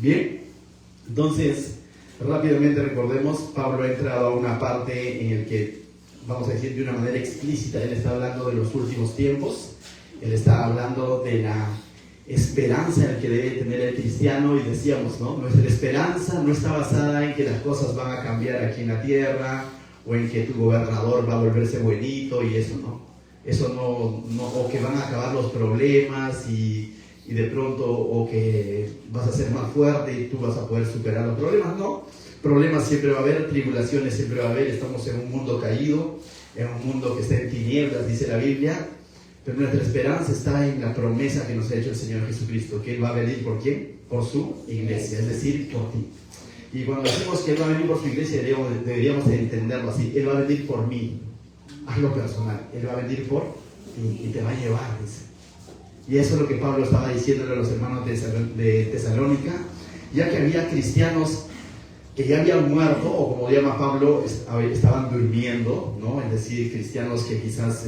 Bien, entonces rápidamente recordemos, Pablo ha entrado a una parte en la que, vamos a decir de una manera explícita, él está hablando de los últimos tiempos, él está hablando de la esperanza en la que debe tener el cristiano, y decíamos, ¿no? Nuestra esperanza no está basada en que las cosas van a cambiar aquí en la tierra, o en que tu gobernador va a volverse buenito y eso, ¿no? Eso no, o que van a acabar los problemas y de pronto, o que vas a ser más fuerte y tú vas a poder superar los problemas. No, problemas siempre va a haber, tribulaciones siempre va a haber, estamos en un mundo caído, en un mundo que está en tinieblas, dice la Biblia, pero nuestra esperanza está en la promesa que nos ha hecho el Señor Jesucristo, que Él va a venir ¿por quién? Por su iglesia, es decir, por ti. Y cuando decimos que Él va a venir por su iglesia, deberíamos entenderlo así: Él va a venir por mí, hazlo personal, Él va a venir por ti y te va a llevar, dice. Y eso es lo que Pablo estaba diciéndole a los hermanos de Tesalónica, ya que había cristianos que ya habían muerto, o como llama Pablo, estaban durmiendo, ¿no? Es decir, cristianos que quizás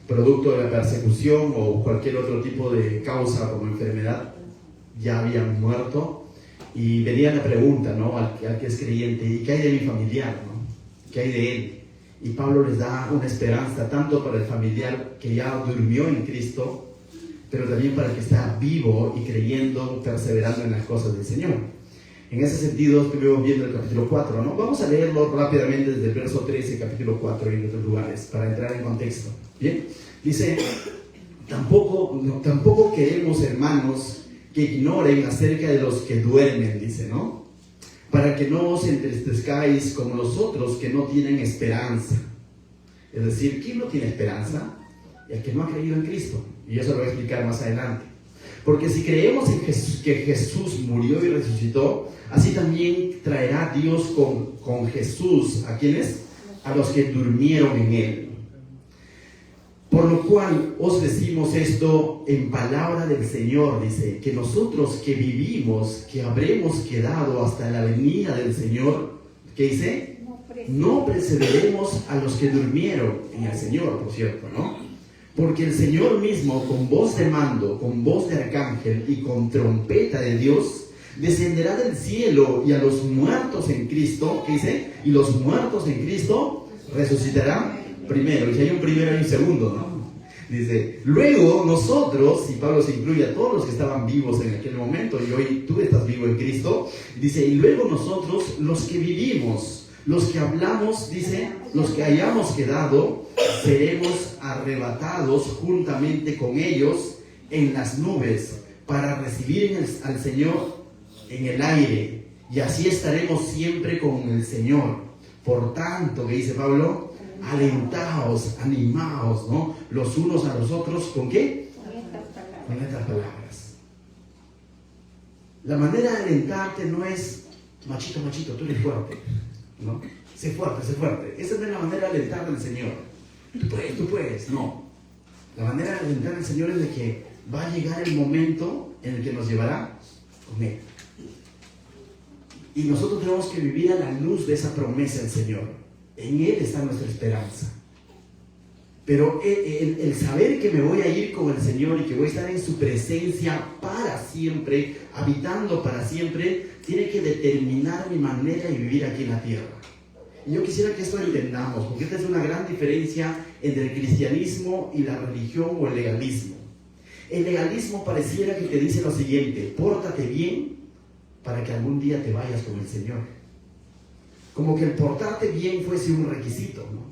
producto de la persecución o cualquier otro tipo de causa como enfermedad ya habían muerto, y venía la pregunta, ¿no? al que es creyente: ¿y qué hay de mi familiar, ¿no? ¿Qué hay de él? Y Pablo les da una esperanza tanto para el familiar que ya durmió en Cristo, pero también para el que está vivo y creyendo, perseverando en las cosas del Señor. En ese sentido, estuvimos viendo el capítulo 4, ¿no? Vamos a leerlo rápidamente desde el verso 13, capítulo 4 y en otros lugares, para entrar en contexto. Bien, dice: tampoco queremos, hermanos, que ignoren acerca de los que duermen, dice, ¿no? Para que no os entristezcáis como los otros que no tienen esperanza. Es decir, ¿quién no tiene esperanza? El que no ha creído en Cristo. Y eso lo voy a explicar más adelante. Porque si creemos en Jesús, que Jesús murió y resucitó, así también traerá Dios con Jesús, ¿a quiénes? A los que durmieron en Él. Por lo cual os decimos esto en palabra del Señor, dice, que nosotros que vivimos, que habremos quedado hasta la venida del Señor, ¿qué dice? No precederemos a los que durmieron en el Señor, por cierto, ¿no? Porque el Señor mismo, con voz de mando, con voz de arcángel y con trompeta de Dios, descenderá del cielo, y a los muertos en Cristo, ¿qué dice? Y los muertos en Cristo resucitarán primero. Y si hay un primero, hay un segundo, ¿no? Dice, luego nosotros, y Pablo se incluye a todos los que estaban vivos en aquel momento, y hoy tú estás vivo en Cristo, dice, y luego nosotros, los que vivimos, los que hablamos, dice, los que hayamos quedado, seremos arrebatados juntamente con ellos en las nubes para recibir al Señor en el aire, y así estaremos siempre con el Señor. Por tanto, que dice Pablo, alentaos, animaos, ¿no? Los unos a los otros, ¿con qué? Con estas palabras. La manera de alentarte no es: machito, tú eres fuerte, ¿no? Sé fuerte, sé fuerte. Esa no es la manera de alentar al Señor. Tú puedes, no. La manera de alentar al Señor es de que va a llegar el momento en el que nos llevará con Él. Y nosotros tenemos que vivir a la luz de esa promesa del Señor. En Él está nuestra esperanza. Pero el saber que me voy a ir con el Señor y que voy a estar en su presencia para siempre, habitando para siempre, tiene que determinar mi manera de vivir aquí en la tierra. Y yo quisiera que esto lo entendamos, porque esta es una gran diferencia entre el cristianismo y la religión o el legalismo. El legalismo pareciera que te dice lo siguiente: pórtate bien para que algún día te vayas con el Señor. Como que el portarte bien fuese un requisito, ¿no?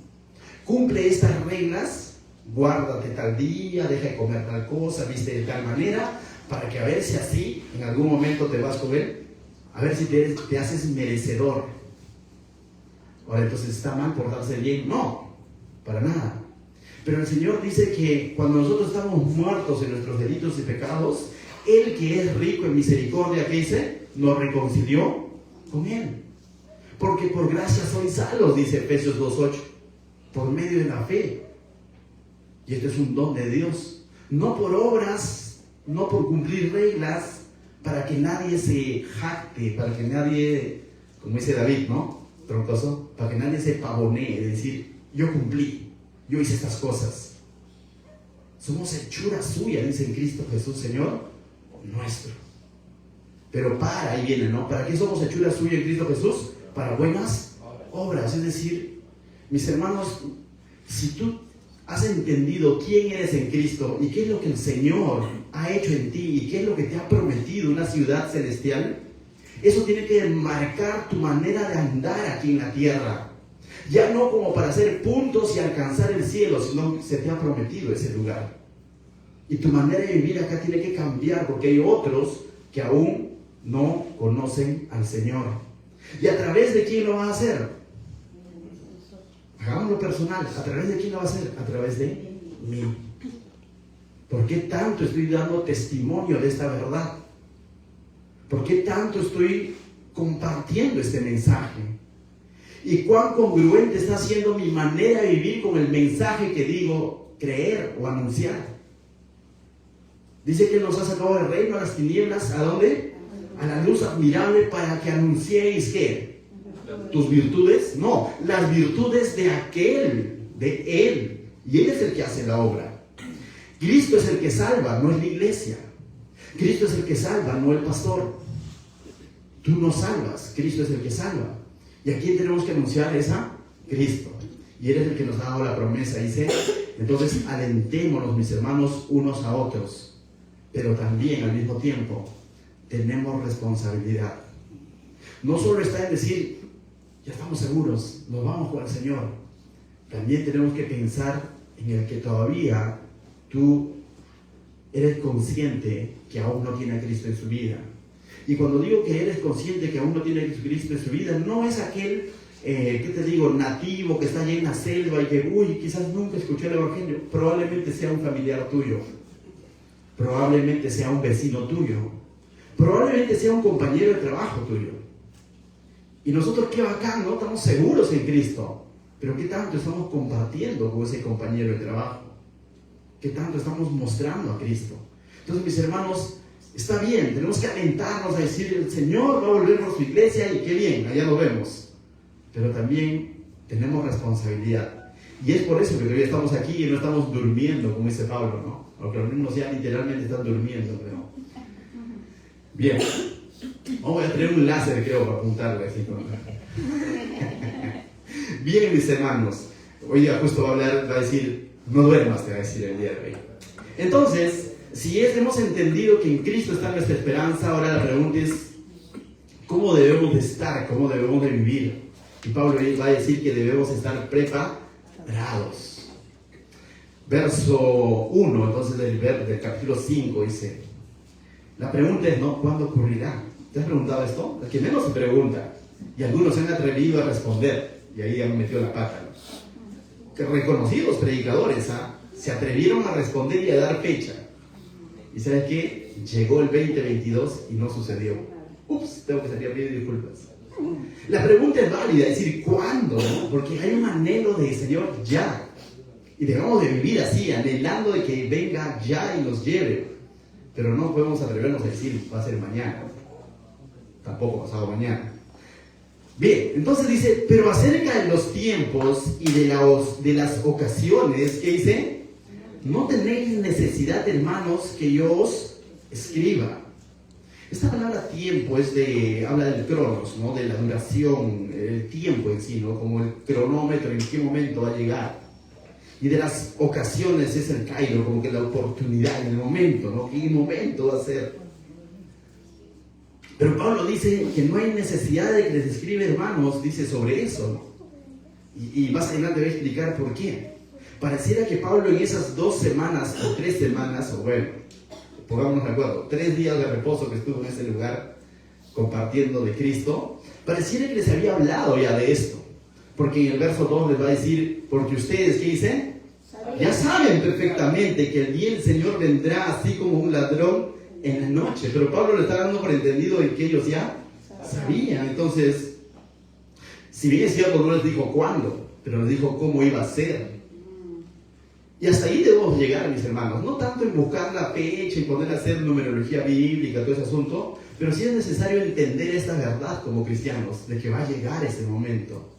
Cumple estas reglas, guárdate tal día, deja de comer tal cosa, viste de tal manera, para que a ver si así en algún momento te vas con Él, a ver si te haces merecedor. Ahora, entonces, ¿está mal portarse bien? No, para nada. Pero el Señor dice que cuando nosotros estamos muertos en nuestros delitos y pecados, Él, que es rico en misericordia, ¿qué dice? Nos reconcilió con Él. Porque por gracia sois salvos, dice Efesios 2:8, por medio de la fe. Y esto es un don de Dios, no por obras, no por cumplir reglas, para que nadie se jacte, para que nadie, como dice David, ¿no? Troncoso, para que nadie se pavonee, de decir, yo cumplí, yo hice estas cosas. Somos hechura suya, dice en Cristo Jesús, Señor nuestro. Pero ahí viene, ¿no? ¿Para qué somos hechura suya en Cristo Jesús? Para buenas obras. Es decir, mis hermanos, si tú has entendido quién eres en Cristo y qué es lo que el Señor ha hecho en ti y qué es lo que te ha prometido una ciudad celestial, eso tiene que marcar tu manera de andar aquí en la tierra. Ya no como para hacer puntos y alcanzar el cielo, sino que se te ha prometido ese lugar. Y tu manera de vivir acá tiene que cambiar porque hay otros que aún no conocen al Señor. ¿Y a través de quién lo va a hacer? Hagámoslo personal. ¿A través de quién lo va a hacer? A través de mí. ¿Por qué tanto estoy dando testimonio de esta verdad? ¿Por qué tanto estoy compartiendo este mensaje? ¿Y cuán congruente está siendo mi manera de vivir con el mensaje que digo creer o anunciar? Dice que nos ha sacado del reino a las tinieblas. ¿A dónde? A la luz admirable para que anunciéis ¿qué? ¿Tus virtudes? No, las virtudes de aquel, de Él. Y Él es el que hace la obra. Cristo es el que salva, no es la iglesia. Cristo es el que salva, no el pastor. Tú no salvas, Cristo es el que salva. ¿Y a quién tenemos que anunciar? Es a Cristo. Y Él es el que nos ha dado la promesa. Dice, entonces alentémonos, mis hermanos, unos a otros. Pero también al mismo tiempo tenemos responsabilidad. No solo está en decir, ya estamos seguros, nos vamos con el Señor. También tenemos que pensar en el que todavía tú eres consciente que aún no tiene a Cristo en su vida. Y cuando digo que eres consciente que aún no tiene a Cristo en su vida, no es aquel, ¿qué te digo?, nativo que está allí en la selva y que, quizás nunca escuchó el Evangelio. Probablemente sea un familiar tuyo. Probablemente sea un vecino tuyo. Probablemente sea un compañero de trabajo tuyo. Y nosotros, qué bacán, ¿no? Estamos seguros en Cristo. Pero ¿qué tanto estamos compartiendo con ese compañero de trabajo? ¿Qué tanto estamos mostrando a Cristo? Entonces, mis hermanos, está bien, tenemos que alentarnos a decir, el Señor va a volver por su iglesia y qué bien, allá lo vemos. Pero también tenemos responsabilidad. Y es por eso que todavía estamos aquí y no estamos durmiendo, como dice Pablo, ¿no? Aunque algunos ya literalmente están durmiendo, pero... Bien. Voy a tener un láser, creo, para apuntarle así. Bien, mis hermanos. Hoy día justo va a decir, no duermas, te va a decir el día de hoy. Entonces, si hemos entendido que en Cristo está nuestra esperanza, ahora la pregunta es, ¿cómo debemos de estar? ¿Cómo debemos de vivir? Y Pablo va a decir que debemos estar preparados. Verso 1, entonces del capítulo 5 dice, la pregunta es, ¿no? ¿Cuándo ocurrirá? ¿Te has preguntado esto? El que menos se pregunta. Y algunos se han atrevido a responder. Y ahí han metido la pata, ¿no? Que reconocidos predicadores se atrevieron a responder y a dar fecha. ¿Y sabes qué? Llegó el 2022 y no sucedió. Ups, tengo que salir a pedir disculpas. La pregunta es válida, es decir, ¿cuándo? Porque hay un anhelo de Señor ya. Y debemos de vivir así, anhelando de que venga ya y nos lleve. Pero no podemos atrevernos a decir, va a ser mañana. Tampoco pasado mañana. Bien, entonces dice, pero acerca de los tiempos y de las ocasiones, ¿qué dice? No tenéis necesidad, hermanos, que yo os escriba. Esta palabra tiempo habla del cronos, ¿no? De la duración, el tiempo en sí, ¿no? Como el cronómetro, en qué momento va a llegar. Y de las ocasiones es el kairos, como que la oportunidad, el momento, ¿no? ¿Qué momento va a ser? Pero Pablo dice que no hay necesidad de que les escriba, hermanos, dice sobre eso, ¿no? Y más adelante voy a explicar por qué. Pareciera que Pablo en esas 2 semanas o 3 semanas, o bueno, pongámonos de acuerdo, 3 días de reposo que estuvo en ese lugar compartiendo de Cristo, pareciera que les había hablado ya de esto. Porque en el verso 2 les va a decir, porque ustedes, ¿qué dicen? Ya saben perfectamente que el día del Señor vendrá así como un ladrón en la noche. Pero Pablo le está dando por entendido de que ellos ya sabían. Entonces, si bien es cierto, no les dijo cuándo, pero les dijo cómo iba a ser. Y hasta ahí debemos llegar, mis hermanos. No tanto en buscar la fecha y poner a hacer numerología bíblica, todo ese asunto, pero sí es necesario entender esta verdad como cristianos, de que va a llegar ese momento.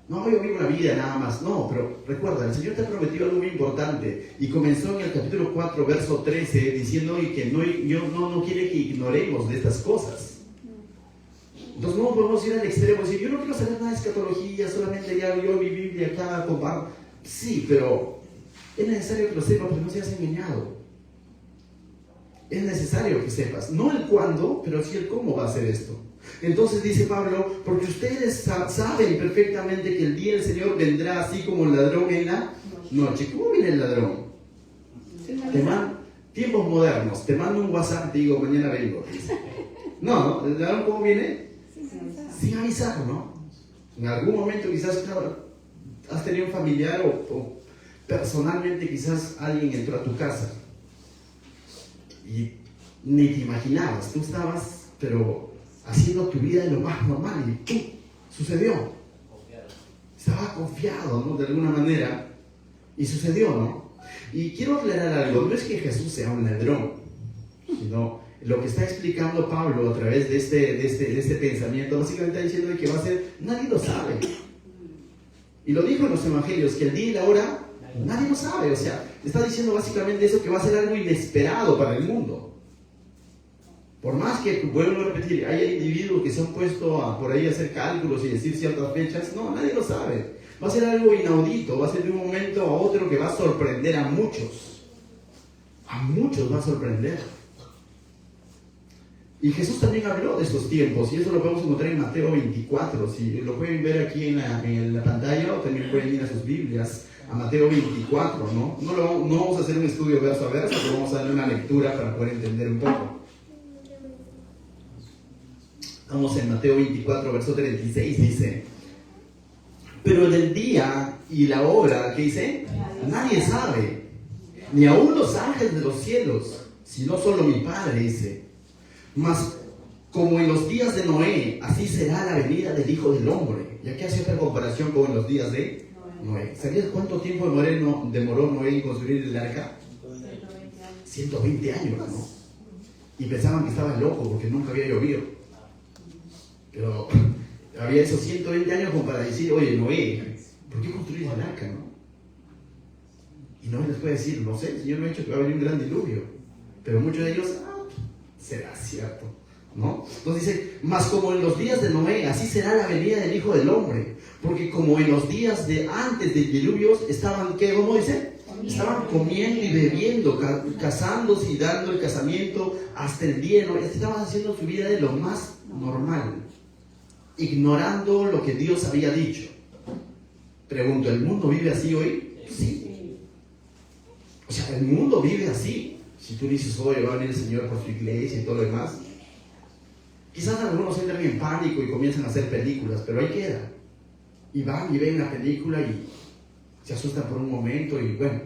No, yo vivo una vida nada más. No, pero recuerda, el Señor te ha prometido algo muy importante. Y comenzó en el capítulo 4, verso 13, diciendo que no quiere que ignoremos de estas cosas. Entonces no podemos ir al extremo y decir, yo no quiero saber nada de escatología, solamente ya yo mi Biblia acá comparto. Sí, pero es necesario que lo sepas porque no seas engañado. Es necesario que sepas, no el cuándo, pero sí el cómo va a ser esto. Entonces dice Pablo, porque ustedes saben perfectamente que el día del Señor vendrá así como el ladrón en la noche. ¿Cómo viene el ladrón? Tiempos modernos, te mando un WhatsApp, te digo, mañana vengo. No, ¿el ladrón cómo viene? Sin avisar, ¿no? En algún momento quizás has tenido un familiar o personalmente quizás alguien entró a tu casa y ni te imaginabas, tú estabas, pero haciendo tu vida de lo más normal y ¡pum! Sucedió. Estaba confiado, ¿no? De alguna manera y sucedió, ¿no? Y quiero aclarar algo, no es que Jesús sea un ladrón, sino lo que está explicando Pablo a través de este pensamiento, básicamente está diciendo que va a ser, nadie lo sabe. Y lo dijo en los evangelios, que el día y la hora, nadie lo sabe. O sea, está diciendo básicamente eso, que va a ser algo inesperado para el mundo. Por más que, vuelvo a repetir, hay individuos que se han puesto por ahí a hacer cálculos y decir ciertas fechas, no, nadie lo sabe. Va a ser algo inaudito, va a ser de un momento a otro que va a sorprender a muchos. A muchos va a sorprender. Y Jesús también habló de estos tiempos, y eso lo podemos encontrar en Mateo 24. Si lo pueden ver aquí en la pantalla, o también pueden ir a sus Biblias, a Mateo 24, ¿no? No vamos a hacer un estudio verso a verso, pero vamos a darle una lectura para poder entender un poco. Estamos en Mateo 24, verso 36, dice: pero del día y la hora, ¿qué dice? Nadie sabe, ni aun los ángeles de los cielos, sino solo mi Padre, dice. Mas como en los días de Noé, así será la venida del Hijo del Hombre. Y aquí hace otra comparación con en los días de Noé. ¿Sabías cuánto tiempo demoró Noé en construir el arca? 120 años, ¿no? Y pensaban que estaba loco porque nunca había llovido. Pero había esos 120 años como para decir, oye, Noé, ¿por qué construyes el arca, no? Y Noé les puede decir, no sé, el Señor me ha dicho que va a venir un gran diluvio. Pero muchos de ellos, será cierto, ¿no? Entonces dice, mas como en los días de Noé, así será la venida del Hijo del Hombre. Porque como en los días de antes del diluvio estaban, ¿qué? ¿Cómo dice? Estaban comiendo y bebiendo, casándose y dando el casamiento hasta el día de Noé. Estaban haciendo su vida de lo más normal, ignorando lo que Dios había dicho. Pregunto, ¿el mundo vive así hoy? Sí. O sea, el mundo vive así. Si tú dices, oye, va a venir el Señor por su iglesia y todo lo demás, quizás algunos entran en pánico y comienzan a hacer películas, pero ahí queda. Y van y ven la película y se asustan por un momento y bueno.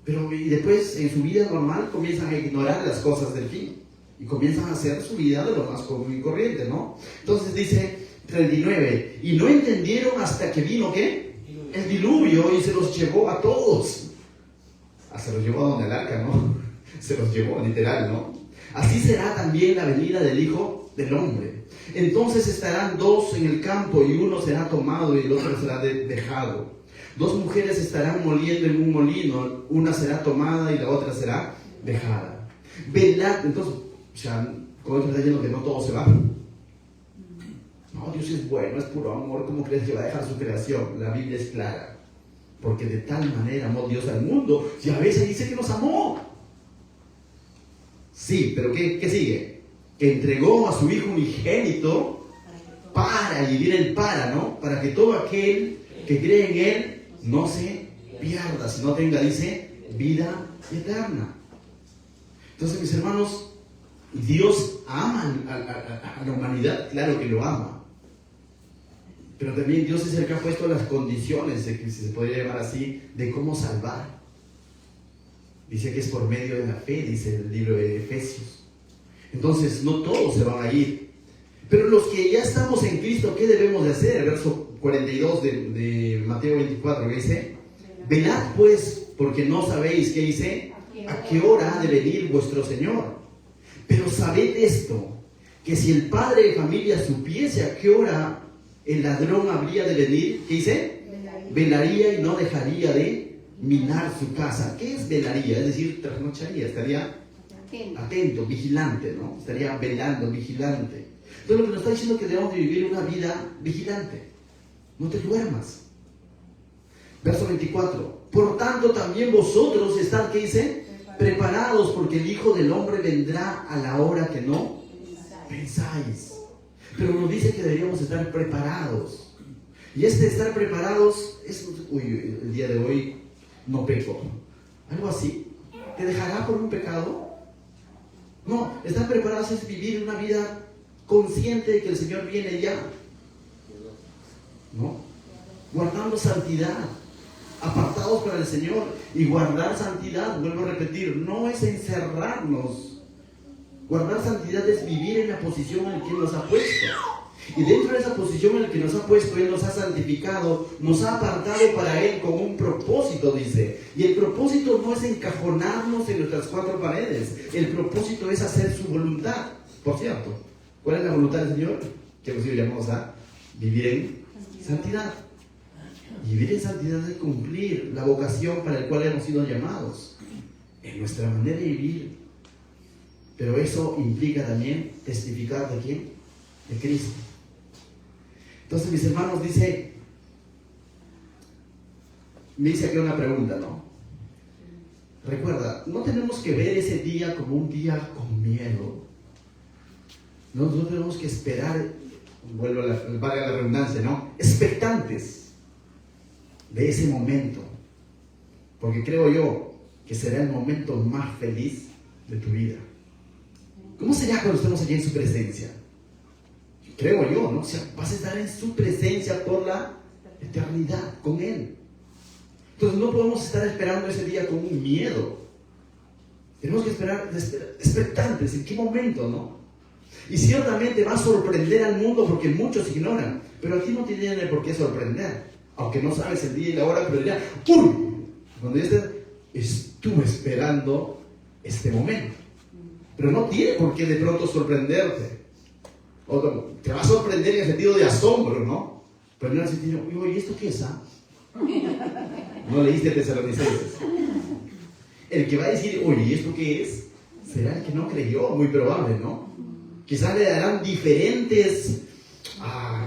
Pero y después en su vida normal comienzan a ignorar las cosas del fin y comienzan a hacer su vida de lo más común y corriente, ¿no? Entonces dice 39, y no entendieron hasta que vino, ¿qué? El diluvio y se los llevó a todos. Se los llevó a donde el arca, ¿no? Se los llevó, literal, ¿no? Así será también la venida del Hijo del Hombre. Entonces estarán dos en el campo y uno será tomado y el otro será dejado. Dos mujeres estarán moliendo en un molino, una será tomada y la otra será dejada. Velad, entonces, o sea, como está diciendo que no todo se va. No, Dios es bueno, es puro amor. ¿Cómo crees que va a dejar su creación? La Biblia es clara. Porque de tal manera amó Dios al mundo. Y a veces dice que nos amó. Sí, pero ¿qué sigue? Que entregó a su Hijo unigénito para, y viene el para, ¿no? Para que todo aquel que cree en Él no se pierda, sino tenga, dice, vida eterna. Entonces, mis hermanos, Dios ama a la humanidad, claro que lo ama. Pero también Dios es el que ha puesto las condiciones, que se podría llamar así, de cómo salvar. Dice que es por medio de la fe, dice el libro de Efesios. Entonces, no todos se van a ir. Pero los que ya estamos en Cristo, ¿qué debemos de hacer? El verso 42 de Mateo 24, que dice: velad pues, porque no sabéis, ¿qué dice? A qué hora ha de venir vuestro Señor. Pero sabed esto, que si el padre de familia supiese a qué hora el ladrón habría de venir, ¿qué dice? Velaría y no dejaría de minar su casa. ¿Qué es velaría? Es decir, trasnocharía, estaría atento, vigilante, ¿no? Estaría velando, vigilante. Entonces lo que nos está diciendo es que debemos de vivir una vida vigilante. No te duermas. Verso 24. Por tanto también vosotros estad, ¿qué dice? Preparados, porque el Hijo del Hombre vendrá a la hora que no pensáis. Pero nos dice que deberíamos estar preparados. Y estar preparados es, el día de hoy no peco. Algo así. ¿Te dejará por un pecado? No, estar preparados es vivir una vida consciente de que el Señor viene ya. ¿No? Guardando santidad, apartados para el Señor. Y guardar santidad, vuelvo a repetir, no es encerrarnos. Guardar santidad es vivir en la posición en la que nos ha puesto. Y dentro de esa posición en la que nos ha puesto, Él nos ha santificado, nos ha apartado para Él con un propósito, dice. Y el propósito no es encajonarnos en nuestras cuatro paredes. El propósito es hacer su voluntad. Por cierto, ¿cuál es la voluntad del Señor? Que nosotros llamamos a vivir en santidad. Y vivir en santidad es cumplir la vocación para la cual hemos sido llamados. En nuestra manera de vivir. Pero eso implica también testificar de quién? De Cristo. Entonces, mis hermanos, me dice aquí una pregunta, ¿no? Recuerda, no tenemos que ver ese día como un día con miedo. No tenemos que esperar, vuelvo a la redundancia, ¿no? Expectantes de ese momento. Porque creo yo que será el momento más feliz de tu vida. ¿Cómo será cuando estemos allí en su presencia? Creo yo, ¿no? O sea, vas a estar en su presencia por la eternidad, con Él. Entonces no podemos estar esperando ese día con un miedo. Tenemos que esperar expectantes. ¿En qué momento, no? Y ciertamente va a sorprender al mundo porque muchos ignoran. Pero a ti no te tiene por qué sorprender. Aunque no sabes el día y la hora, pero dirá, ¡uy! Cuando ya estuve esperando este momento. Pero no tiene por qué de pronto sorprenderte. O te va a sorprender en el sentido de asombro, ¿no? Pero en el sentido, ¿y esto qué es? No leíste Tesalonicenses. El que va a decir, oye, ¿y esto qué es? Será el que no creyó, muy probable, ¿no? Quizás le darán diferentes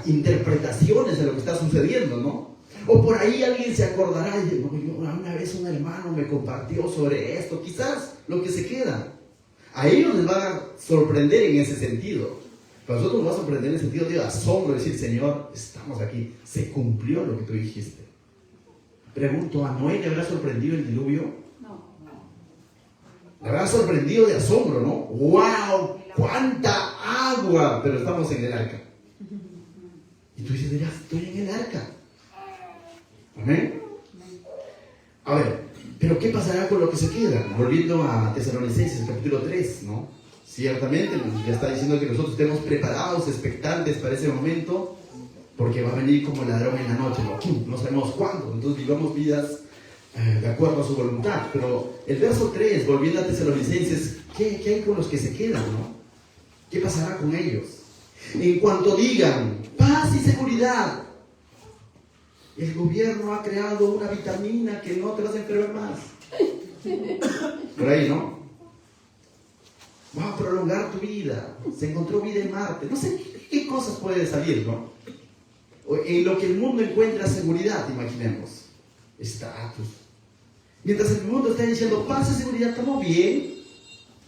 interpretaciones de lo que está sucediendo, ¿no? O por ahí alguien se acordará y dice, una vez un hermano me compartió sobre esto. Quizás lo que se queda. A ellos les va a sorprender en ese sentido. Para nosotros nos va a sorprender en el sentido de asombro, decir, Señor, estamos aquí, se cumplió lo que tú dijiste. Pregunto, ¿a Noé le habrá sorprendido el diluvio? No. Le habrá sorprendido de asombro, ¿no? ¡Wow! ¡Cuánta agua! Pero estamos en el arca. Y tú dices, mira, estoy en el arca. ¿Amén? A ver, pero ¿qué pasará con lo que se queda? Volviendo a Tesalonicenses, capítulo 3, ¿no? Ciertamente, ya está diciendo que nosotros estemos preparados, expectantes para ese momento, porque va a venir como el ladrón en la noche, no sabemos cuándo. Entonces vivamos vidas de acuerdo a su voluntad. Pero el verso 3, volviendo a Tesalonicenses, ¿qué hay con los que se quedan, no? ¿Qué pasará con ellos? En cuanto digan paz y seguridad, el gobierno ha creado una vitamina que no te vas a enfermar más. Por ahí, ¿no? Va a prolongar tu vida. Se encontró vida en Marte. No sé qué cosas puede salir, ¿no? En lo que el mundo encuentra seguridad, imaginemos. Estatus. Mientras el mundo está diciendo paz y seguridad, estamos bien.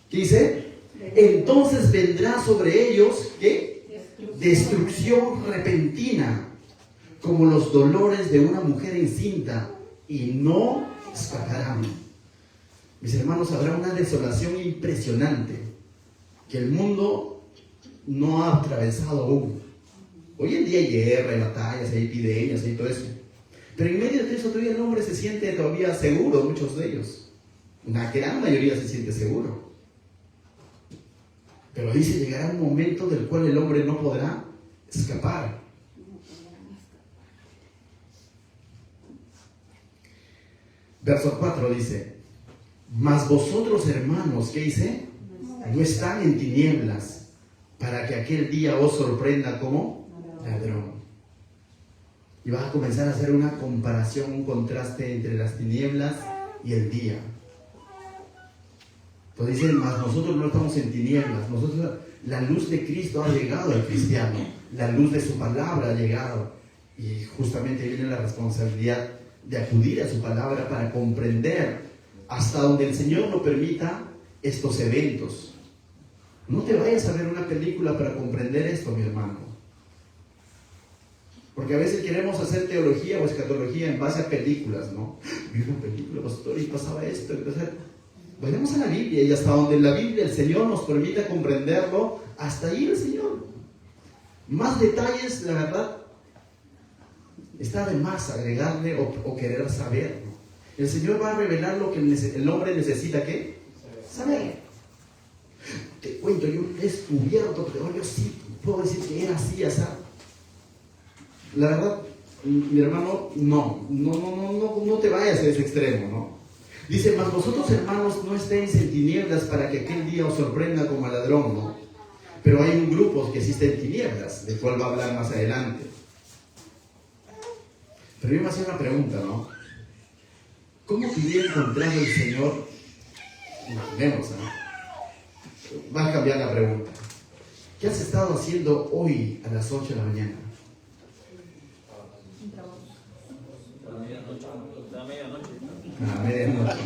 ¿Qué dice? Entonces vendrá sobre ellos, ¿qué? Destrucción repentina, como los dolores de una mujer encinta, y no escaparán. Mis hermanos, habrá una desolación impresionante que el mundo no ha atravesado aún. Hoy en día hay guerra, hay batallas, hay epidemias, hay todo eso. Pero en medio de eso todavía el hombre se siente todavía seguro, muchos de ellos. Una gran mayoría se siente seguro. Pero dice, llegará un momento del cual el hombre no podrá escapar. Verso 4 dice, mas vosotros, hermanos, ¿qué dice? No están en tinieblas, para que aquel día os sorprenda como ladrón. Y vas a comenzar a hacer una comparación, un contraste entre las tinieblas y el día. Entonces dicen, mas nosotros no estamos en tinieblas, nosotros, la luz de Cristo ha llegado al cristiano, la luz de su palabra ha llegado. Y justamente viene la responsabilidad de acudir a su palabra para comprender hasta donde el Señor nos permita estos eventos. No te vayas a ver una película para comprender esto, mi hermano. Porque a veces queremos hacer teología o escatología en base a películas, ¿no? Vi una película, pastor, y pasaba esto. Entonces, vayamos a la Biblia, y hasta donde la Biblia el Señor nos permita comprenderlo, hasta ahí el Señor. Más detalles, la verdad, está de más agregarle o querer saber, ¿no? El Señor va a revelar lo que el hombre necesita, ¿qué? Saber. Te cuento, yo he descubierto, pero yo sí puedo decir que era así, así. La verdad, mi hermano, no te vayas a ese extremo, ¿no? Dice, mas vosotros, hermanos, no estéis en tinieblas para que aquel día os sorprenda como a ladrón, ¿no? Pero hay un grupo que existe en tinieblas, del cual va a hablar más adelante. Pero yo me hacía una pregunta, ¿no? ¿Cómo te hubiera encontrado el Señor? Imaginemos, ¿no? Va a cambiar la pregunta. ¿Qué has estado haciendo hoy a las 8 de la mañana? A medianoche.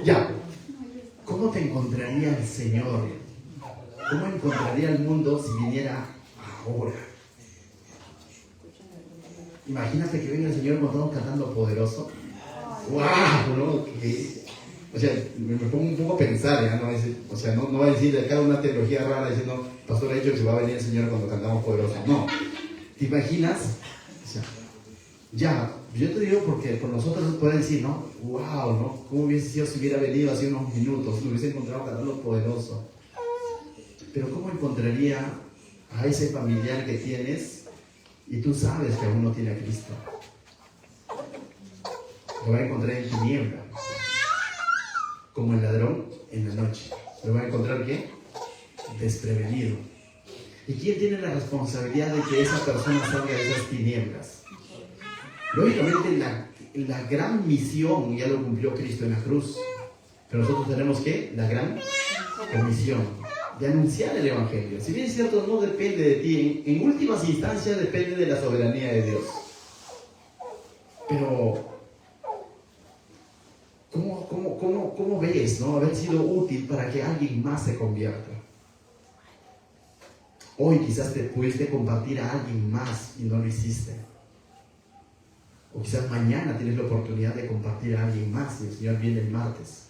Ya. ¿Cómo te encontraría el Señor? ¿Cómo encontraría el mundo si viniera ahora? Imagínate que venga el Señor cuando estamos cantando poderoso. ¡Wow! ¿No? O sea, me pongo un poco a pensar, ¿ya? O sea, no va a decir de cada una teología rara diciendo, pastor ha dicho que va a venir el Señor cuando cantamos poderoso. No. ¿Te imaginas? O sea, ya, yo te digo porque por nosotros pueden decir, ¿no? ¡Wow! ¿No? ¿Cómo hubiese sido si hubiera venido hace unos minutos? Lo hubiese encontrado cantando poderoso. Pero ¿cómo encontraría a ese familiar que tienes y tú sabes que aún no tiene a Cristo? Lo va a encontrar en tiniebla, como el ladrón en la noche. Lo va a encontrar, ¿qué? Desprevenido. ¿Y quién tiene la responsabilidad de que esa persona salga de esas tinieblas? Lógicamente la gran misión ya lo cumplió Cristo en la cruz. Pero nosotros tenemos, ¿qué? La gran comisión de anunciar el Evangelio. Si bien es cierto, no depende de ti, en últimas instancias depende de la soberanía de Dios. Pero ¿cómo ves, no? Haber sido útil para que alguien más se convierta? Hoy quizás te pudiste compartir a alguien más y no lo hiciste. O quizás mañana tienes la oportunidad de compartir a alguien más y el Señor viene el martes.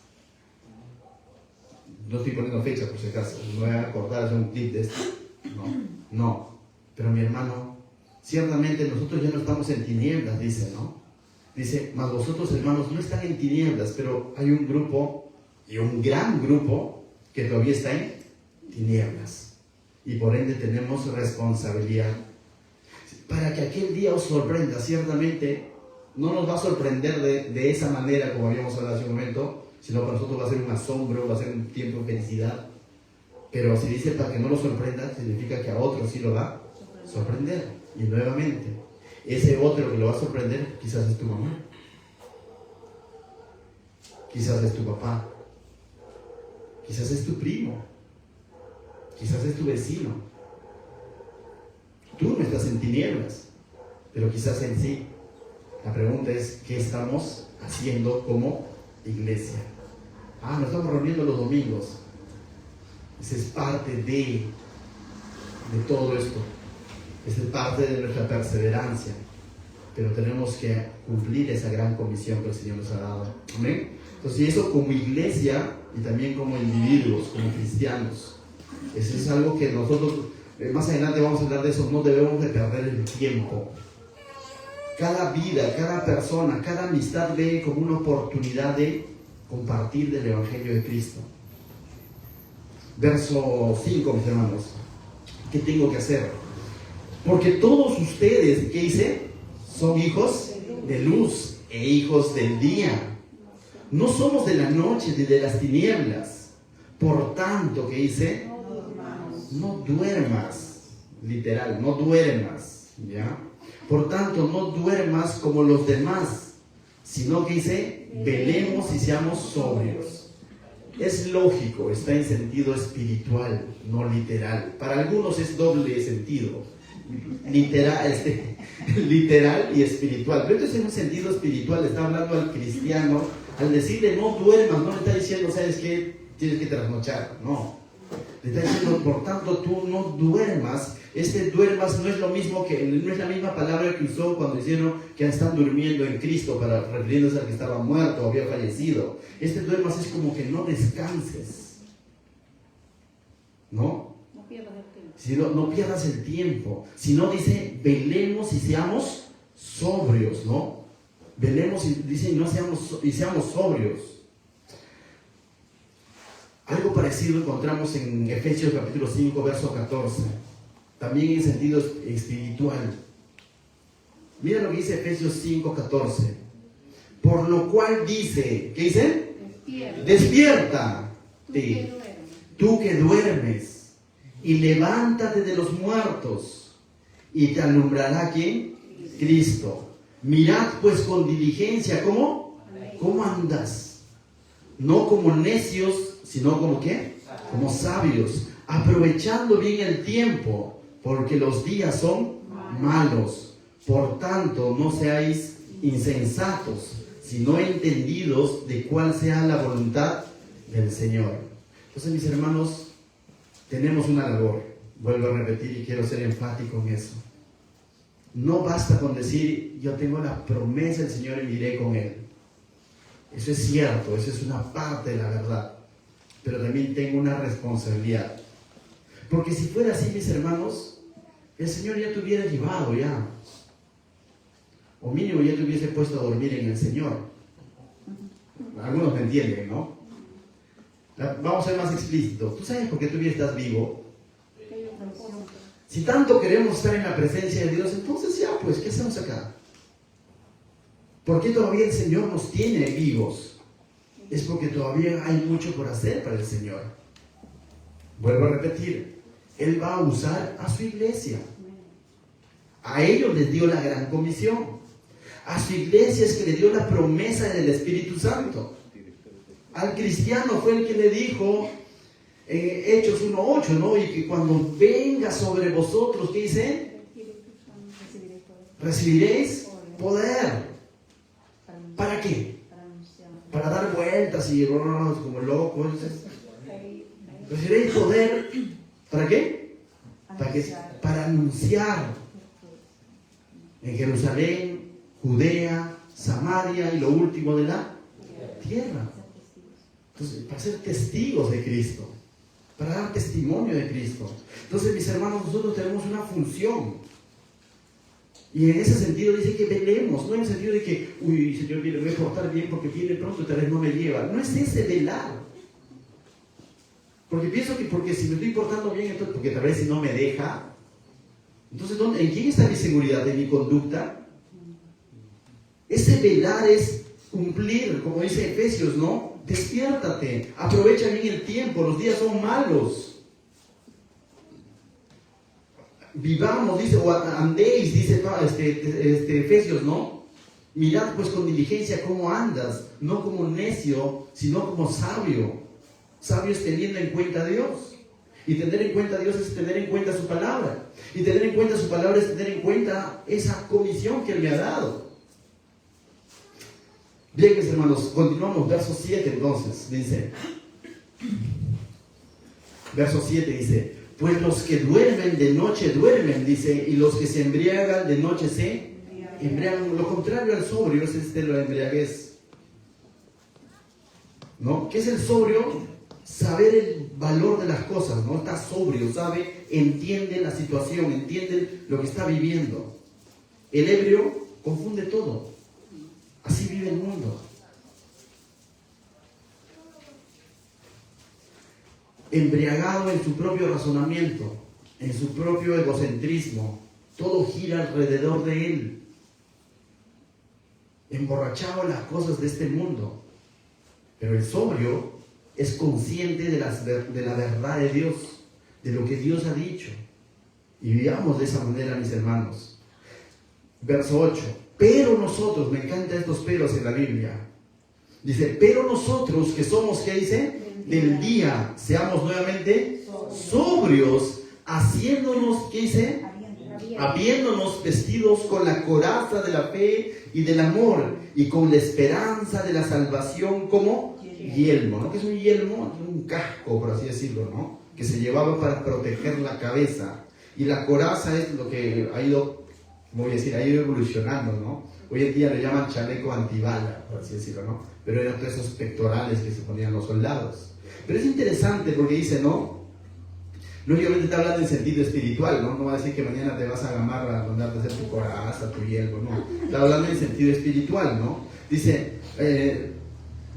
No estoy poniendo fecha por si acaso, no voy a acordar hacer un clip de esto. No. Pero mi hermano, ciertamente nosotros ya no estamos en tinieblas, dice, ¿no? Dice, mas vosotros, hermanos, no están en tinieblas, pero hay un grupo, y un gran grupo, que todavía está en tinieblas. Y por ende tenemos responsabilidad. Para que aquel día os sorprenda, ciertamente, no nos va a sorprender de esa manera, como habíamos hablado hace un momento, sino para nosotros va a ser un asombro, va a ser un tiempo de felicidad. Pero si dice para que no lo sorprenda, significa que a otro sí lo va a sorprender. Y nuevamente, ese otro que lo va a sorprender, quizás es tu mamá, quizás es tu papá, quizás es tu primo, quizás es tu vecino. Tú no estás en tinieblas, pero quizás en sí. La pregunta es, ¿qué estamos haciendo como iglesia? Nos estamos reuniendo los domingos. Esa es parte de todo esto. Esa es parte de nuestra perseverancia. Pero tenemos que cumplir esa gran comisión que el Señor nos ha dado. ¿Amén? Entonces, eso como iglesia y también como individuos, como cristianos. Eso es algo que nosotros, más adelante vamos a hablar de eso, no debemos de perder el tiempo. Cada vida, cada persona, cada amistad ve como una oportunidad de compartir del Evangelio de Cristo. Verso 5, mis hermanos. ¿Qué tengo que hacer? Porque todos ustedes, ¿qué dice? Son hijos de luz e hijos del día. No somos de la noche ni de las tinieblas. Por tanto, ¿qué dice? No duermas. Literal, no duermas. ¿Ya? Por tanto, no duermas como los demás, sino que dice, velemos y seamos sobrios. Es lógico, está en sentido espiritual, no literal. Para algunos es doble sentido, literal y espiritual. Pero esto es en un sentido espiritual, le está hablando al cristiano, al decirle no duermas, no le está diciendo, ¿sabes qué? Tienes que trasnochar, no. Le está diciendo, por tanto, tú no duermas. Duermas no es lo mismo no es la misma palabra que usó cuando dijeron que están durmiendo en Cristo, refiriéndose al que estaba muerto o había fallecido. Duermas es como que no descanses, ¿no? No pierdas el tiempo. Si no pierdas el tiempo. Sino dice, velemos y seamos sobrios, ¿no? Velemos y dice, seamos sobrios. Algo parecido encontramos en Efesios capítulo 5, verso 14. También en sentido espiritual. Mira lo que dice Efesios 5, 14. Por lo cual dice, ¿qué dice? Despierta. Tú que duermes. Y levántate de los muertos. Y te alumbrará ¿quién? Cristo. Mirad pues con diligencia, ¿cómo andas? No como necios, sino como ¿qué? Como sabios, aprovechando bien el tiempo, porque los días son malos. Por tanto, no seáis insensatos, sino entendidos de cuál sea la voluntad del Señor. Entonces, mis hermanos, tenemos una labor. Vuelvo a repetir y quiero ser enfático en eso. No basta con decir, yo tengo la promesa del Señor y me iré con Él. Eso es cierto, eso es una parte de la verdad. Pero también tengo una responsabilidad. Porque si fuera así, mis hermanos, el Señor ya te hubiera llevado ya. O mínimo ya te hubiese puesto a dormir en el Señor. Algunos me entienden, ¿no? Vamos a ser más explícitos. ¿Tú sabes por qué tú ya estás vivo? Si tanto queremos estar en la presencia de Dios, entonces ya, pues, ¿qué hacemos acá? ¿Por qué todavía el Señor nos tiene vivos? Es porque todavía hay mucho por hacer para el Señor. Vuelvo a repetir, Él va a usar a su iglesia. A ellos les dio la gran comisión. A su iglesia es que le dio la promesa del Espíritu Santo. Al cristiano fue el que le dijo en Hechos 1:8, ¿no? Y que cuando venga sobre vosotros, ¿qué dice? Recibiréis poder. ¿Para qué? Para dar vueltas y como locos. Recibiréis poder. ¿Para qué? Para anunciar en Jerusalén, Judea, Samaria y lo último de la tierra. Entonces, para ser testigos de Cristo, para dar testimonio de Cristo. Entonces, mis hermanos, nosotros tenemos una función. Y en ese sentido dice que velemos, no en el sentido de que, uy, Señor, me voy a portar bien porque viene pronto y tal vez no me lleva. No es ese velar. Porque pienso que porque si me estoy portando bien, entonces, porque tal vez si no me deja, entonces, ¿en quién está mi seguridad? ¿En mi conducta? Ese velar es cumplir, como dice Efesios, ¿no? Despiértate, aprovecha bien el tiempo, los días son malos. Vivamos, dice, o andéis, dice Efesios, ¿no? Mirad pues con diligencia cómo andas, no como necio, sino como sabio. Sabio es teniendo en cuenta a Dios. Y tener en cuenta a Dios es tener en cuenta su palabra. Y tener en cuenta su palabra es tener en cuenta esa comisión que Él me ha dado. Bien, mis hermanos, continuamos, verso 7 entonces, dice. Verso 7 dice, pues los que duermen de noche duermen, dice, y los que se embriagan de noche se embriagan. Lo contrario al sobrio es la embriaguez. ¿No? ¿Qué es el sobrio? Saber el valor de las cosas, ¿no? Está sobrio, sabe, entiende la situación, entiende lo que está viviendo. El ebrio confunde todo. Así vive el mundo. Embriagado en su propio razonamiento, en su propio egocentrismo, todo gira alrededor de él. Emborrachado en las cosas de este mundo. Pero el sobrio es consciente de la verdad de Dios, de lo que Dios ha dicho. Y vivamos de esa manera, mis hermanos. Verso 8. Pero nosotros, me encantan estos peros en la Biblia. Dice, pero nosotros que somos, ¿qué dice? Del día, seamos nuevamente sobrios, haciéndonos, ¿qué dice? Habiéndonos vestidos con la coraza de la fe y del amor, y con la esperanza de la salvación como yelmo, ¿no? ¿Qué es un yelmo? Un casco, por así decirlo, ¿no? Que se llevaba para proteger la cabeza. Y la coraza es lo que ha ido, voy a decir, ha ido evolucionando, ¿no? Hoy en día le llaman chaleco antibala, por así decirlo, ¿no? Pero eran todos esos pectorales que se ponían los soldados. Pero es interesante porque dice, ¿no? Lógicamente está hablando en sentido espiritual, ¿no? No va a decir que mañana te vas a agamar a mandarte a hacer tu coraza, tu yelmo, no. Está hablando en sentido espiritual, ¿no? Dice,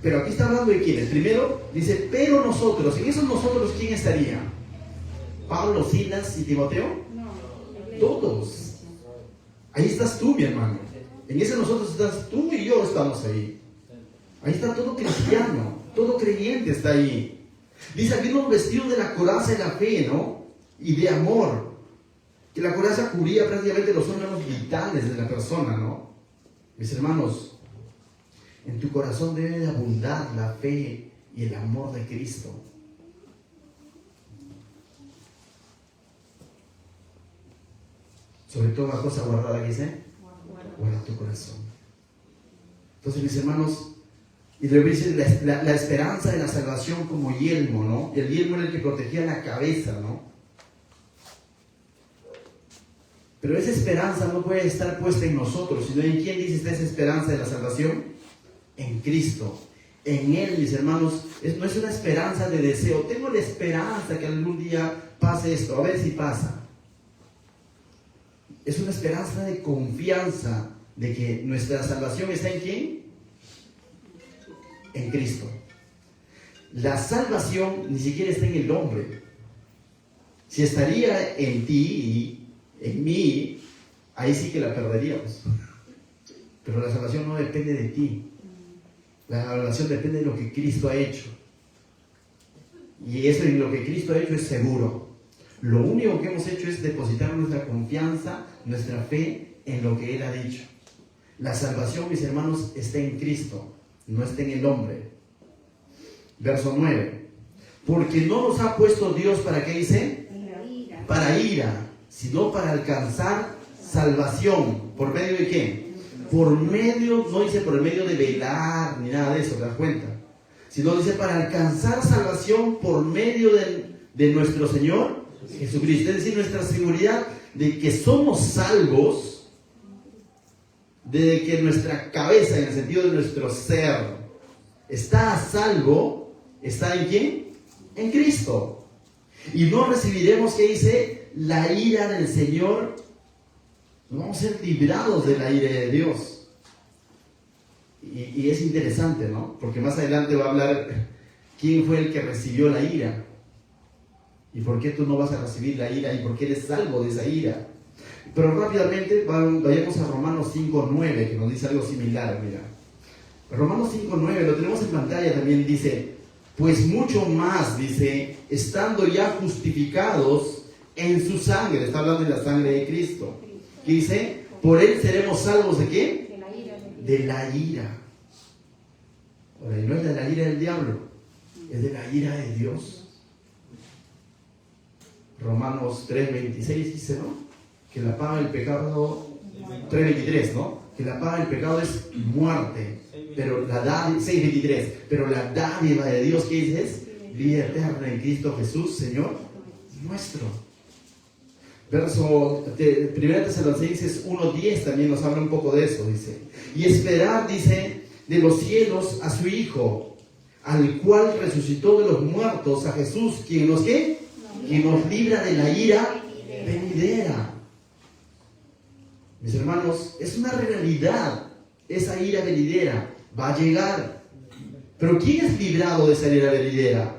pero aquí está hablando de quiénes. Primero, dice, pero nosotros. ¿En esos nosotros quién estaría? ¿Pablo, Silas y Timoteo? No. Todos. Ahí estás tú, mi hermano. En ese nosotros estás tú y yo estamos ahí. Ahí está todo cristiano, todo creyente está ahí. Dice aquí los vestidos de la coraza de la fe, ¿no? Y de amor. Que la coraza cubría prácticamente los órganos vitales de la persona, ¿no? Mis hermanos, en tu corazón debe de abundar la fe y el amor de Cristo. Sobre todo una cosa guardada que dice, guarda tu corazón. Entonces, mis hermanos, y luego dice la esperanza de la salvación como yelmo, ¿no? Y el yelmo era el que protegía la cabeza, ¿no? Pero esa esperanza no puede estar puesta en nosotros, sino en quién dice esa esperanza de la salvación. En Cristo. En Él, mis hermanos, no es una esperanza de deseo. Tengo la esperanza que algún día pase esto, a ver si pasa. Es una esperanza de confianza de que nuestra salvación está en ¿quién? En Cristo. La salvación ni siquiera está en el hombre. Si estaría en ti y en mí, ahí sí que la perderíamos. Pero la salvación no depende de ti. La salvación depende de lo que Cristo ha hecho. Y eso en lo que Cristo ha hecho es seguro. Lo único que hemos hecho es depositar nuestra confianza, nuestra fe en lo que Él ha dicho. La salvación, mis hermanos, está en Cristo, no está en el hombre. Verso 9. Porque no nos ha puesto Dios para, ¿qué dice? Para ira, sino para alcanzar salvación. ¿Por medio de qué? Por medio, no dice por medio de velar, ni nada de eso, ¿te das cuenta? Sino dice para alcanzar salvación por medio de nuestro Señor Jesucristo. Es decir, nuestra seguridad de que somos salvos, de que nuestra cabeza, en el sentido de nuestro ser, está a salvo, ¿está en quién? En Cristo. Y no recibiremos, ¿qué dice? La ira del Señor. Vamos a ser librados de la ira de Dios. Y es interesante, ¿no? Porque más adelante va a hablar quién fue el que recibió la ira. ¿Y por qué tú no vas a recibir la ira? ¿Y por qué eres salvo de esa ira? Pero rápidamente vayamos a Romanos 5:9, que nos dice algo similar, mira. Romanos 5:9, lo tenemos en pantalla también, dice, pues mucho más, dice, estando ya justificados en su sangre, está hablando de la sangre de Cristo, que dice, por Él seremos salvos ¿de qué? De la ira. Ahora, no es de la ira del diablo, es de la ira de Dios. Romanos 3:26 dice, ¿no? Que la paga del pecado, 3:23, ¿no? Que la paga del pecado es muerte, pero la dádiva, 6:23, pero la dádiva de Dios, ¿qué dice? Es vida eterna en Cristo Jesús, Señor nuestro. Verso 1 Tesalonicenses 1:10 también nos habla un poco de eso, dice. Y esperar, dice, de los cielos a su Hijo, al cual resucitó de los muertos, a Jesús, quien nos, ¿qué? Quien nos libra de la ira venidera. Mis hermanos, es una realidad. Esa ira venidera va a llegar. Pero ¿quién es librado de esa ira venidera?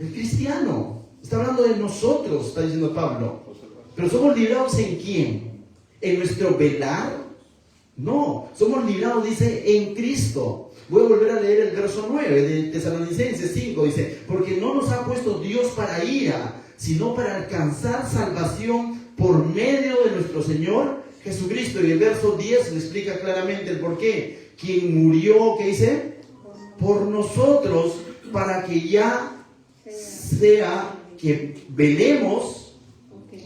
El cristiano. Está hablando de nosotros, está diciendo Pablo. Pero ¿somos librados en quién? ¿En nuestro velar? No, somos librados, dice, en Cristo. Voy a volver a leer el verso 9 de Tesalonicenses 5. Dice, porque no nos ha puesto Dios para ira, sino para alcanzar salvación por medio de nuestro Señor Jesucristo. Y el verso 10 le explica claramente el por qué. Quien murió, ¿qué dice? Por nosotros, para que ya sea que velemos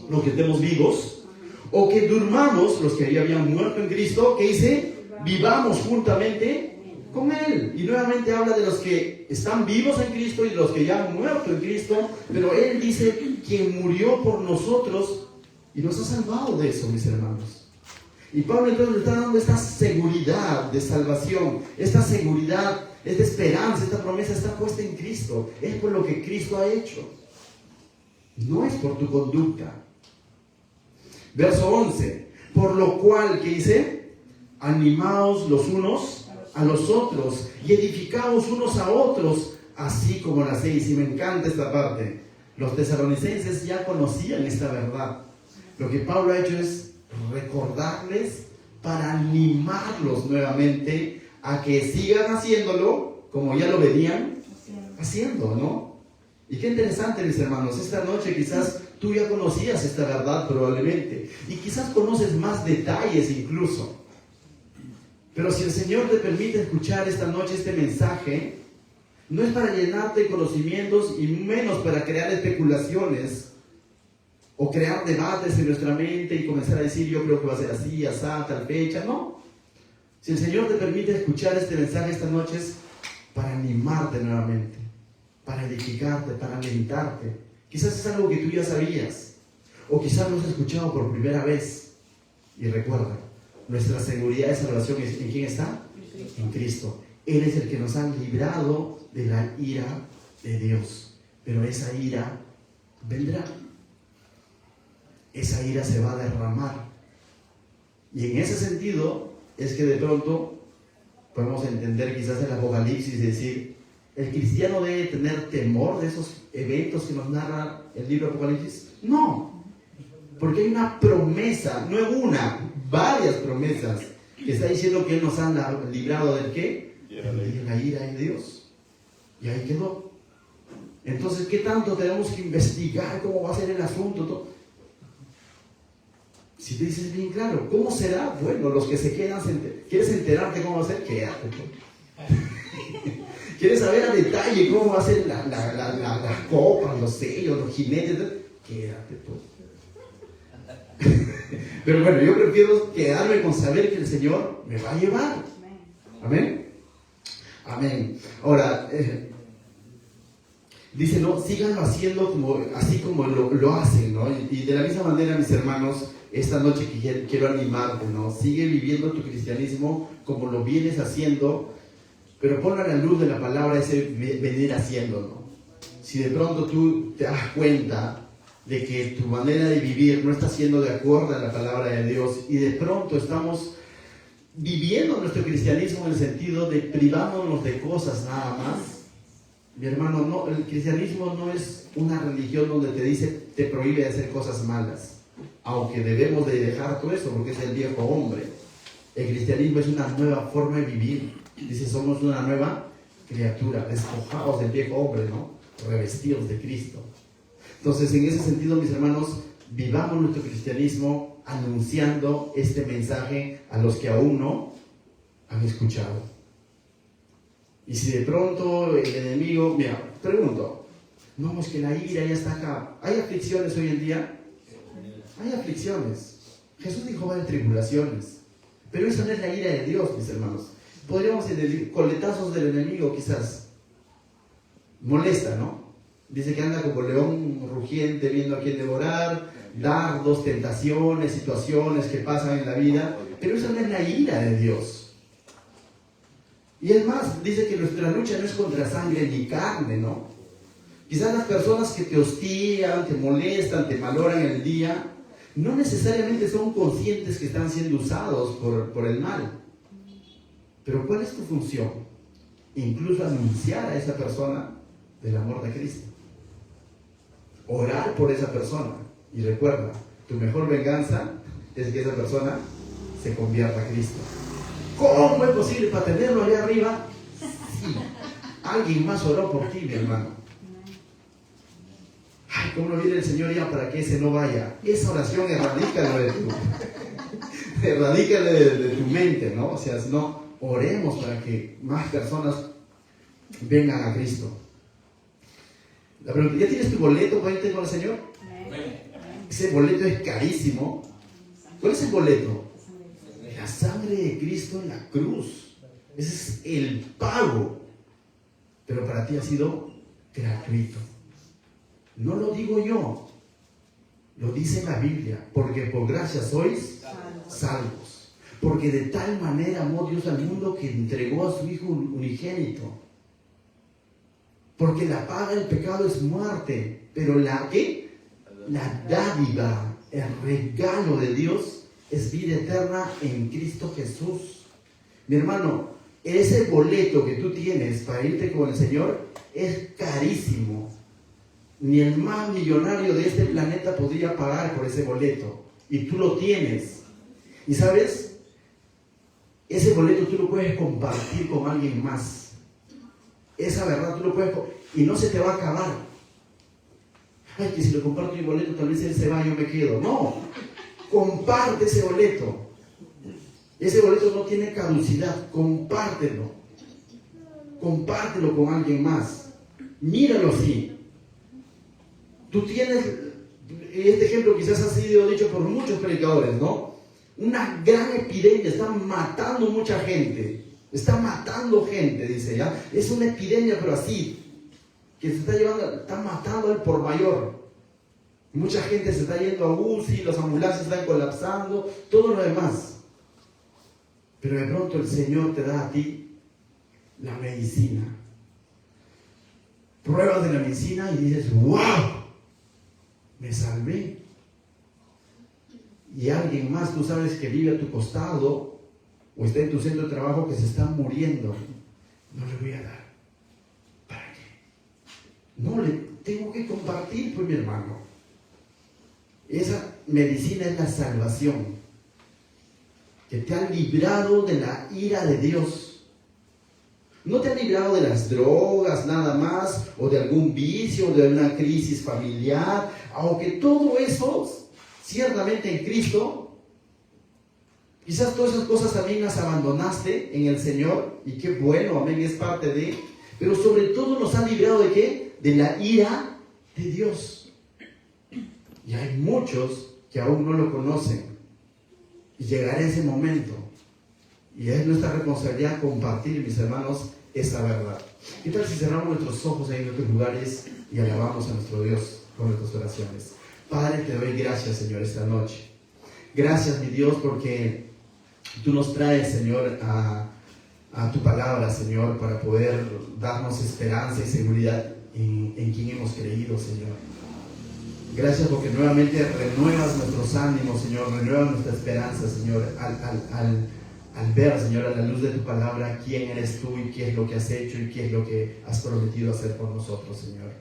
los que estemos vivos, o que durmamos los que ya habían muerto en Cristo, ¿qué dice? Vivamos juntamente con Él. Y nuevamente habla de los que están vivos en Cristo y de los que ya han muerto en Cristo, pero Él dice, quien murió por nosotros y nos ha salvado de eso, mis hermanos. Y Pablo entonces le está dando esta seguridad de salvación, esta seguridad, esta esperanza, esta promesa está puesta en Cristo. Es por lo que Cristo ha hecho. No es por tu conducta. Verso 11. Por lo cual, ¿qué dice? Animaos los unos a los otros y edificaos unos a otros, así como lo hacéis. Y me encanta esta parte. Los tesalonicenses ya conocían esta verdad. Lo que Pablo ha hecho es recordarles para animarlos nuevamente a que sigan haciéndolo como ya lo venían haciendo, ¿no? Y qué interesante, mis hermanos, esta noche quizás tú ya conocías esta verdad probablemente y quizás conoces más detalles incluso, pero si el Señor te permite escuchar esta noche este mensaje, no es para llenarte de conocimientos y menos para crear especulaciones o crear debates en nuestra mente y comenzar a decir yo creo que va a ser así, asá, tal fecha. No. Si el Señor te permite escuchar este mensaje esta noche es para animarte nuevamente, para edificarte, para alentarte. Quizás es algo que tú ya sabías o quizás lo has escuchado por primera vez. Y recuerda, nuestra seguridad de salvación ¿en quién está? En Cristo. Él es el que nos ha librado de la ira de Dios. Pero esa ira vendrá. Esa ira se va a derramar. Y en ese sentido es que de pronto podemos entender quizás el Apocalipsis y decir, ¿el cristiano debe tener temor de esos eventos que nos narra el libro Apocalipsis? No, porque hay una promesa, no es una, varias promesas, que está diciendo que Él nos ha librado ¿del qué? De la ira de Dios. Y ahí quedó. Entonces, ¿qué tanto tenemos que investigar cómo va a ser el asunto? Si te dices bien claro, ¿cómo será? Bueno, los que se quedan, ¿quieres enterarte cómo va a ser? Quédate. ¿Quieres saber a detalle cómo va a ser las copas, los sellos, los jinetes? Quédate tú. Pero bueno, yo prefiero quedarme con saber que el Señor me va a llevar. Amén. Amén. Ahora, dice, no, síganlo haciendo así como lo hacen, ¿no? Y de la misma manera, mis hermanos, esta noche quiero animarte, ¿no? Sigue viviendo tu cristianismo como lo vienes haciendo, pero ponlo a la luz de la palabra ese venir haciéndolo. Si de pronto tú te das cuenta de que tu manera de vivir no está siendo de acuerdo a la palabra de Dios y de pronto estamos viviendo nuestro cristianismo en el sentido de privándonos de cosas nada más, mi hermano, no, el cristianismo no es una religión donde te prohíbe de hacer cosas malas, aunque debemos de dejar todo eso porque es el viejo hombre. El cristianismo es una nueva forma de vivir. Dice, somos una nueva criatura, despojados del viejo hombre, ¿no? Revestidos de Cristo. Entonces, en ese sentido, mis hermanos, vivamos nuestro cristianismo anunciando este mensaje a los que aún no han escuchado. Y si de pronto el enemigo, mira, pregunto, no, es que la ira ya está acá. ¿Hay aflicciones hoy en día? Hay aflicciones. Jesús dijo, va a haber tribulaciones. Pero eso no es la ira de Dios, mis hermanos. Podríamos decir, coletazos del enemigo quizás. Molesta, ¿no? Dice que anda como león rugiente viendo a quién devorar, dardos, tentaciones, situaciones que pasan en la vida. Pero eso no es la ira de Dios. Y es más, dice que nuestra lucha no es contra sangre ni carne, ¿no? Quizás las personas que te hostigan, te molestan, te valoran el día, no necesariamente son conscientes que están siendo usados por el mal. Pero ¿cuál es tu función? Incluso anunciar a esa persona del amor de Cristo. Orar por esa persona. Y recuerda, tu mejor venganza es que esa persona se convierta a Cristo. ¿Cómo es posible para tenerlo allá arriba? Sí, alguien más oró por ti, mi hermano. Ay, ¿cómo no viene el Señor ya para que ese no vaya? Esa oración erradícalo de tú. erradícale de tu mente, ¿no? O sea, si no, oremos para que más personas vengan a Cristo. La pregunta, ¿ya tienes tu boleto para irte con el Señor? Ese boleto es carísimo. ¿Cuál es el boleto? La sangre de Cristo en la cruz. Ese es el pago. Pero para ti ha sido gratuito. No lo digo yo. Lo dice la Biblia. Porque por gracia sois salvos. Porque de tal manera amó Dios al mundo que entregó a su Hijo unigénito. Porque la paga del pecado es muerte. Pero ¿qué? La dádiva, el regalo de Dios es vida eterna en Cristo Jesús. Mi hermano, ese boleto que tú tienes para irte con el Señor es carísimo. Ni el más millonario de este planeta podría pagar por ese boleto. Y tú lo tienes. Y sabes, ese boleto tú lo puedes compartir con alguien más. Esa verdad tú lo puedes... Y no se te va a acabar. Ay, que si lo comparto mi boleto, tal vez él se va y yo me quedo. No, comparte ese boleto. Ese boleto no tiene caducidad, compártelo. Compártelo con alguien más. Míralo así. Tú tienes, este ejemplo quizás ha sido dicho por muchos predicadores, ¿no? Una gran epidemia, están matando mucha gente. Está matando gente, dice ya. Es una epidemia, pero así. Que se está llevando, está matando al por mayor. Mucha gente se está yendo a UCI, los ambulancias están colapsando, todo lo demás. Pero de pronto el Señor te da a ti la medicina. Pruebas de la medicina y dices, ¡wow! Me salvé. Y alguien más, tú sabes que vive a tu costado o está en tu centro de trabajo que se está muriendo. No le voy a dar. No, le tengo que compartir, pues, mi hermano. Esa medicina es la salvación, que te ha librado de la ira de Dios. No te ha librado de las drogas, nada más, o de algún vicio, o de una crisis familiar, aunque todo eso, ciertamente en Cristo, quizás todas esas cosas también las abandonaste en el Señor, y qué bueno, amén, es parte de, pero sobre todo nos ha librado ¿de qué? De la ira de Dios. Y hay muchos que aún no lo conocen. Y llegará ese momento. Y es nuestra responsabilidad compartir, mis hermanos, esa verdad. ¿Qué tal si cerramos nuestros ojos en nuestros lugares y alabamos a nuestro Dios con nuestras oraciones? Padre, te doy gracias, Señor, esta noche. Gracias, mi Dios, porque tú nos traes, Señor, a tu palabra, Señor, para poder darnos esperanza y seguridad en quien hemos creído, Señor. Gracias porque nuevamente renuevas nuestros ánimos, Señor, renuevas nuestra esperanza, Señor, al ver, Señor, a la luz de tu palabra, quién eres tú y qué es lo que has hecho y qué es lo que has prometido hacer por nosotros, Señor.